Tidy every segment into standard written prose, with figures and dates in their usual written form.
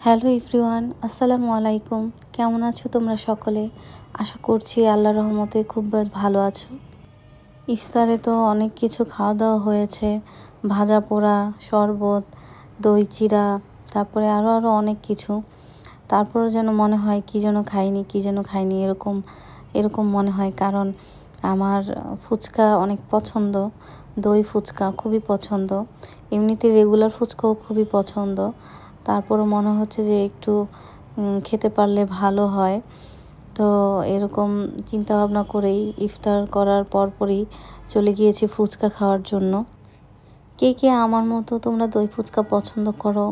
Hello everyone, আসসালামু আলাইকুম। কেমন আছো তোমরা সকলে? আশা করছি আল্লাহর রহমতে খুব ভালো আছো। ইফতারে তো অনেক কিছু খাওয়া দাওয়া হয়েছে, ভাজা পোড়া, শরবত, দই চিড়া, তারপরে আরও অনেক কিছু। তারপরও যেন মনে হয় কি যেন খাইনি এরকম এরকম মনে হয়, কারণ আমার ফুচকা অনেক পছন্দ। দই ফুচকা খুবই পছন্দ, এমনিতে রেগুলার ফুচকাও খুবই পছন্দ। তারপরও মনে হচ্ছে যে একটু খেতে পারলে ভালো হয়। তো এরকম চিন্তা ভাবনা করেই ইফতার করার পরপরই চলে গিয়েছি ফুচকা খাওয়ার জন্য। কে কে আমার মতো তোমরা দই ফুচকা পছন্দ করো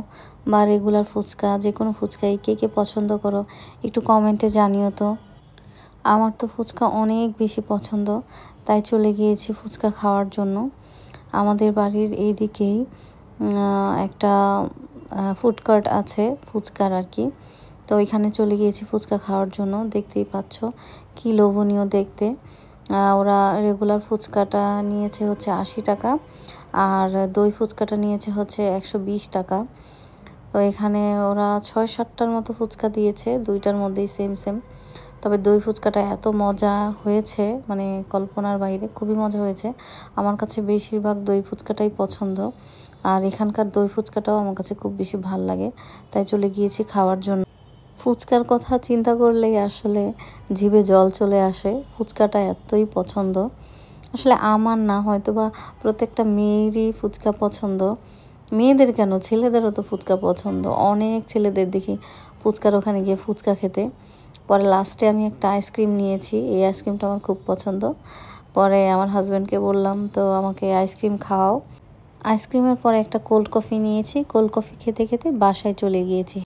বা রেগুলার ফুচকা, যে কোনো ফুচকাই কে কে পছন্দ করো একটু কমেন্টে জানিও তো। আমার তো ফুচকা অনেক বেশি পছন্দ, তাই চলে গিয়েছি ফুচকা খাওয়ার জন্য। আমাদের বাড়ির এইদিকেই একটা ফুডকার্ট আছে ফুচকার আর কি। তো ওইখানে চলে গিয়েছি ফুচকা খাওয়ার জন্য। দেখতেই পাচ্ছ কি লোভনীয় দেখতে। ওরা রেগুলার ফুচকাটা নিয়েছে হচ্ছে 80 টাকা, আর দই ফুচকাটা নিয়েছে হচ্ছে 120 টাকা। তো এখানে ওরা 6-7টার মতো ফুচকা দিয়েছে, দুইটার মধ্যেই সেম। তবে দই ফুচকাটা এত মজা হয়েছে, মানে কল্পনার বাইরে, খুবই মজা হয়েছে। আমার কাছে বেশিরভাগ দই ফুচকাটাই পছন্দ, আর এখানকার দই ফুচকাটাও আমার কাছে খুব বেশি ভাল লাগে, তাই চলে গিয়েছি খাওয়ার জন্য। ফুচকার কথা চিন্তা করলেই আসলে জিভে জল চলে আসে। ফুচকাটা এতই পছন্দ, আসলে আমার না, হয়তো বা প্রত্যেকটা মেয়েরই ফুচকা পছন্দ। মেয়েদের কেন, ছেলেদেরও তো ফুচকা পছন্দ। অনেক ছেলেদের দেখি ফুচকার ওখানে গিয়ে ফুচকা খেতে। পরে লাস্টে আমি একটা আইসক্রিম নিয়েছি, এই আইসক্রিমটা আমার খুব পছন্দ। পরে আমার হাজব্যান্ডকে বললাম, তো আমাকে আইসক্রিম খাওয়াও। আইসক্রিমের পরে একটা কোল্ড কফি নিয়েছি, কোল্ড কফি খেতে খেতে বাসায় চলে গিয়েছি।